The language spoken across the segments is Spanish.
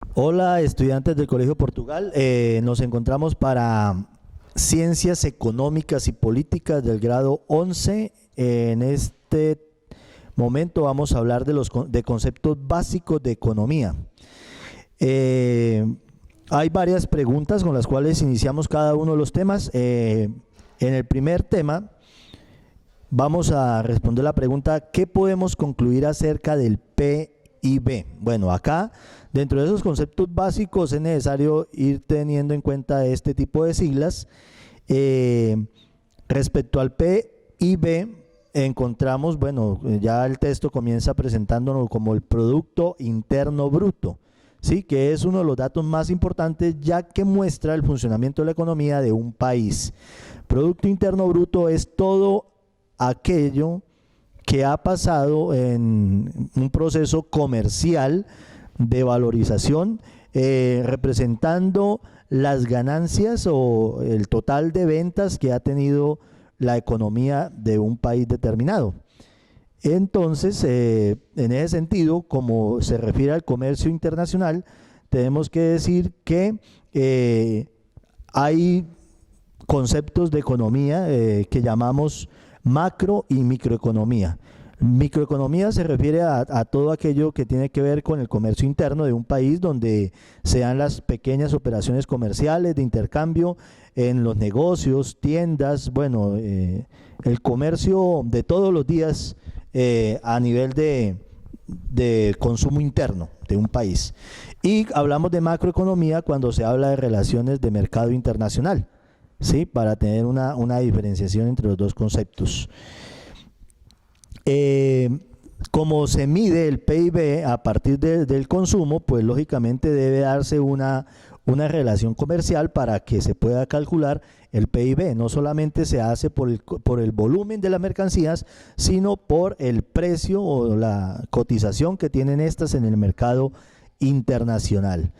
Hola, estudiantes del Colegio Portugal. Nos encontramos para Ciencias Económicas y Políticas del grado 11. En este momento vamos a hablar de conceptos básicos de economía. Eh, Hay varias preguntas con las cuales iniciamos cada uno de los temas. En el primer tema vamos a responder la pregunta: ¿qué podemos concluir acerca del PIB? Bueno, acá, dentro de esos conceptos básicos, es necesario ir teniendo en cuenta este tipo de siglas. Eh, Respecto al PIB, encontramos, bueno, ya el texto comienza presentándonos como el Producto Interno Bruto, ¿sí? Que es uno de los datos más importantes, ya que muestra el funcionamiento de la economía de un país. Producto Interno Bruto es todo aquello que ha pasado en un proceso comercial de valorización, representando las ganancias o el total de ventas que ha tenido la economía de un país determinado. Entonces, en ese sentido, como se refiere al comercio internacional, tenemos que decir que hay conceptos de economía que llamamos macro y microeconomía. Microeconomía se refiere a todo aquello que tiene que ver con el comercio interno de un país, donde se dan las pequeñas operaciones comerciales de intercambio en los negocios, tiendas, bueno, el comercio de todos los días a nivel de consumo interno de un país. Y hablamos de macroeconomía cuando se habla de relaciones de mercado internacional, ¿sí? Para tener una diferenciación entre los dos conceptos. Como se mide el PIB a partir del consumo, pues lógicamente debe darse una relación comercial para que se pueda calcular el PIB. No solamente se hace por el volumen de las mercancías, sino por el precio o la cotización que tienen estas en el mercado internacional.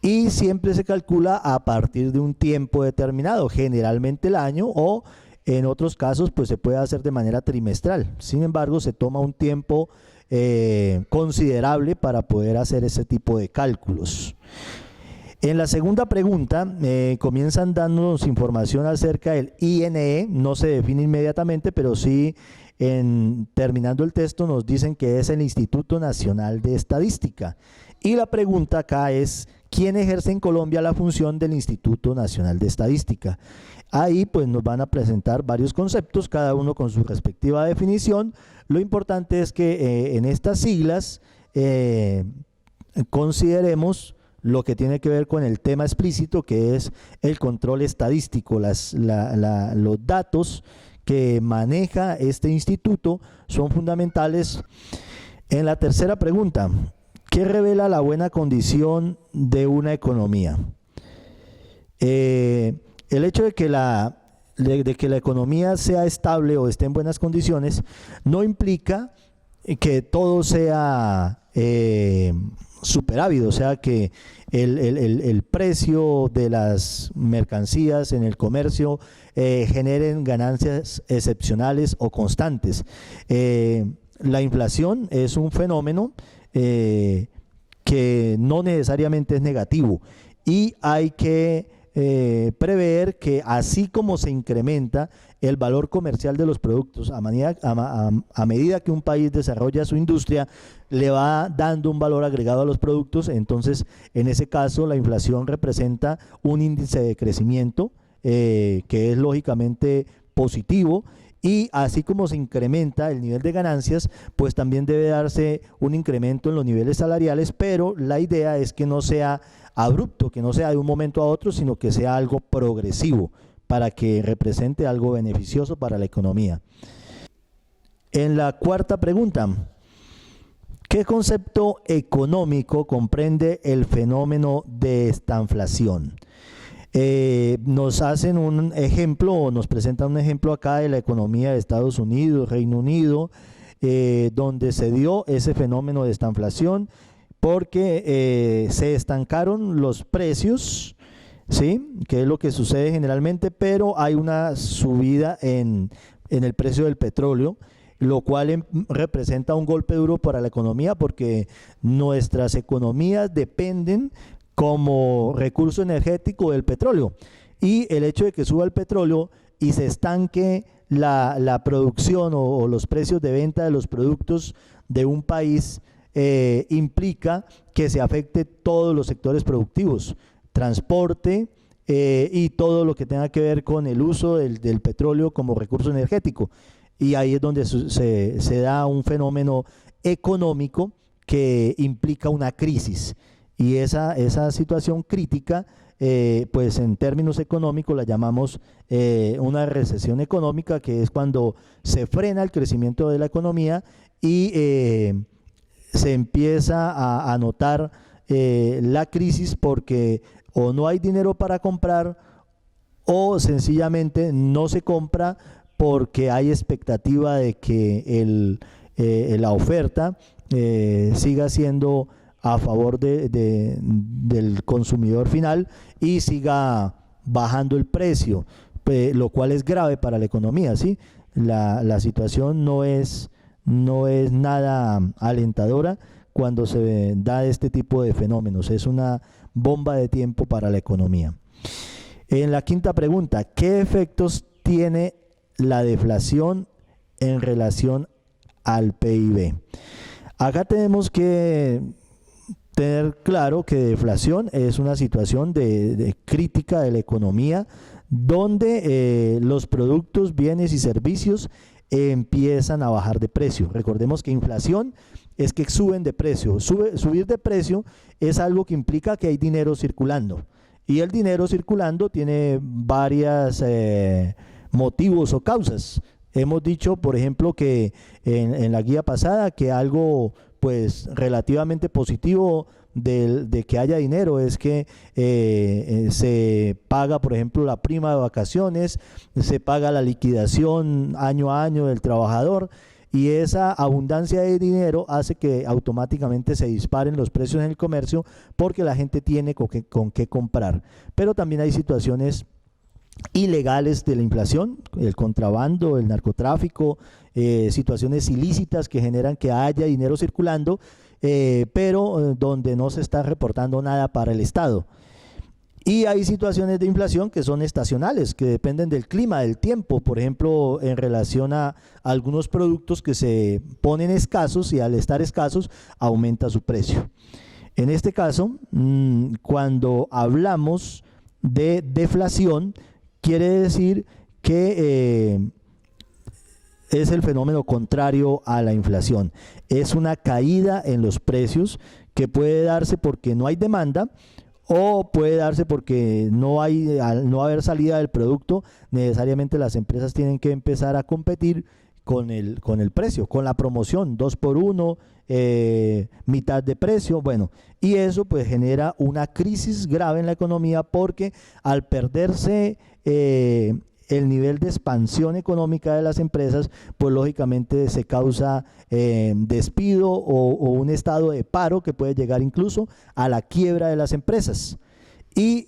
Y siempre se calcula a partir de un tiempo determinado, generalmente el año, o en otros casos pues se puede hacer de manera trimestral. Sin embargo, se toma un tiempo considerable para poder hacer ese tipo de cálculos. En la segunda pregunta comienzan dándonos información acerca del INE. No se define inmediatamente, pero sí terminando el texto nos dicen que es el Instituto Nacional de Estadística. Y la pregunta acá es: ¿quién ejerce en Colombia la función del Instituto Nacional de Estadística? Ahí pues nos van a presentar varios conceptos, cada uno con su respectiva definición. Lo importante es que en estas siglas consideremos lo que tiene que ver con el tema explícito, que es el control estadístico. Los datos que maneja este instituto son fundamentales. En la tercera pregunta: ¿qué revela la buena condición de una economía? El hecho de que la economía sea estable o esté en buenas condiciones no implica que todo sea superávit, o sea que el precio de las mercancías en el comercio generen ganancias excepcionales o constantes. La inflación es un fenómeno que no necesariamente es negativo, y hay que prever que así como se incrementa el valor comercial de los productos a medida que un país desarrolla su industria, le va dando un valor agregado a los productos. Entonces en ese caso la inflación representa un índice de crecimiento que es lógicamente positivo. Y así como se incrementa el nivel de ganancias, pues también debe darse un incremento en los niveles salariales, pero la idea es que no sea abrupto, que no sea de un momento a otro, sino que sea algo progresivo para que represente algo beneficioso para la economía. En la cuarta pregunta: ¿qué concepto económico comprende el fenómeno de estanflación? Nos hacen un ejemplo, o nos presentan un ejemplo acá de la economía de Estados Unidos, Reino Unido, donde se dio ese fenómeno de estanflación porque se estancaron los precios, ¿sí? Que es lo que sucede generalmente, pero hay una subida en el precio del petróleo, lo cual representa un golpe duro para la economía porque nuestras economías dependen como recurso energético del petróleo. Y el hecho de que suba el petróleo y se estanque la producción o los precios de venta de los productos de un país implica que se afecte todos los sectores productivos, transporte y todo lo que tenga que ver con el uso del petróleo como recurso energético. Y ahí es donde se da un fenómeno económico que implica una crisis. Y esa situación crítica, pues en términos económicos la llamamos una recesión económica, que es cuando se frena el crecimiento de la economía y se empieza a notar la crisis porque o no hay dinero para comprar o sencillamente no se compra porque hay expectativa de que la oferta siga siendo a favor del consumidor final y siga bajando el precio, lo cual es grave para la economía, ¿sí? La situación no es nada alentadora cuando se da este tipo de fenómenos, es una bomba de tiempo para la economía. En la quinta pregunta, ¿qué efectos tiene la deflación en relación al PIB? Acá tenemos que tener claro que deflación es una situación de crítica de la economía donde los productos, bienes y servicios empiezan a bajar de precio. Recordemos que inflación es que suben de precio. Subir de precio es algo que implica que hay dinero circulando. Y el dinero circulando tiene varios motivos o causas. Hemos dicho, por ejemplo, que en la guía pasada que algo pues relativamente positivo de que haya dinero es que se paga, por ejemplo, la prima de vacaciones, se paga la liquidación año a año del trabajador, y esa abundancia de dinero hace que automáticamente se disparen los precios en el comercio porque la gente tiene con qué comprar. Pero también hay situaciones ilegales de la inflación, el contrabando, el narcotráfico, situaciones ilícitas que generan que haya dinero circulando, pero donde no se está reportando nada para el Estado. Y hay situaciones de inflación que son estacionales, que dependen del clima, del tiempo, por ejemplo, en relación a algunos productos que se ponen escasos y al estar escasos aumenta su precio. En este caso, cuando hablamos de deflación, quiere decir que es el fenómeno contrario a la inflación. Es una caída en los precios que puede darse porque no hay demanda o puede darse porque al no haber salida del producto, necesariamente las empresas tienen que empezar a competir con el precio, con la promoción, 2x1, mitad de precio, bueno, y eso pues genera una crisis grave en la economía porque al perderse el nivel de expansión económica de las empresas, pues lógicamente se causa despido o un estado de paro que puede llegar incluso a la quiebra de las empresas. Y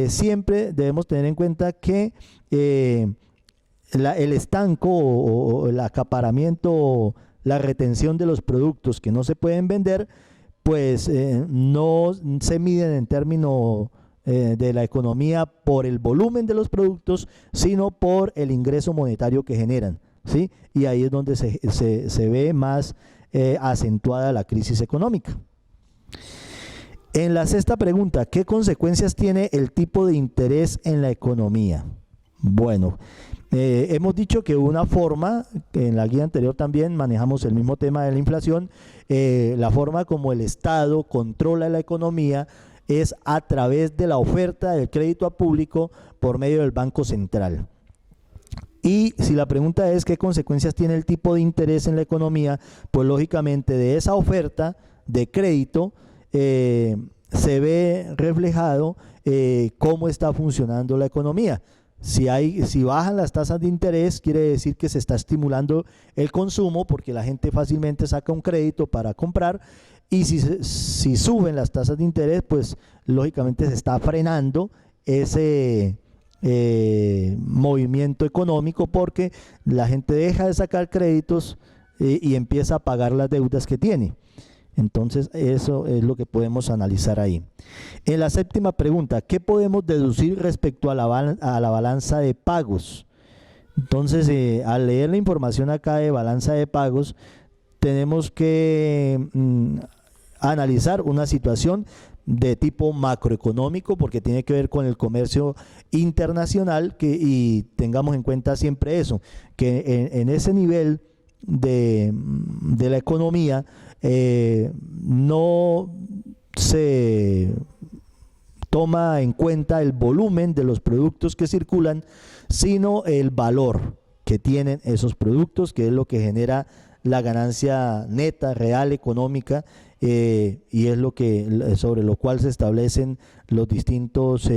siempre debemos tener en cuenta que el estanco o el acaparamiento, la retención de los productos que no se pueden vender, pues no se miden en términos de la economía por el volumen de los productos, sino por el ingreso monetario que generan, ¿sí? Y ahí es donde se ve más acentuada la crisis económica. En la sexta pregunta, ¿qué consecuencias tiene el tipo de interés en la economía? Bueno, hemos dicho que una forma, que en la guía anterior también manejamos el mismo tema de la inflación, la forma como el Estado controla la economía es a través de la oferta del crédito a público por medio del Banco Central. Y si la pregunta es qué consecuencias tiene el tipo de interés en la economía, pues lógicamente de esa oferta de crédito se ve reflejado cómo está funcionando la economía. Si bajan las tasas de interés, quiere decir que se está estimulando el consumo porque la gente fácilmente saca un crédito para comprar, y si suben las tasas de interés, pues lógicamente se está frenando ese movimiento económico porque la gente deja de sacar créditos y empieza a pagar las deudas que tiene. Entonces, eso es lo que podemos analizar ahí. En la séptima pregunta, ¿qué podemos deducir respecto a a la balanza de pagos? Entonces, al leer la información acá de balanza de pagos, tenemos que analizar una situación de tipo macroeconómico, porque tiene que ver con el comercio internacional, y tengamos en cuenta siempre eso, que en ese nivel de la economía no se toma en cuenta el volumen de los productos que circulan, sino el valor que tienen esos productos, que es lo que genera la ganancia neta, real, económica, y es lo que sobre lo cual se establecen los distintos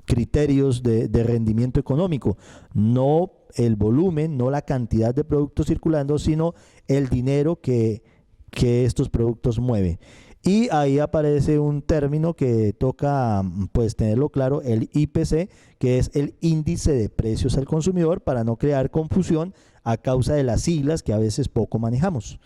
criterios de rendimiento económico. No el volumen, no la cantidad de productos circulando, sino el dinero que estos productos mueven. Y ahí aparece un término que toca pues tenerlo claro, el IPC, que es el índice de precios al consumidor, para no crear confusión a causa de las siglas que a veces poco manejamos.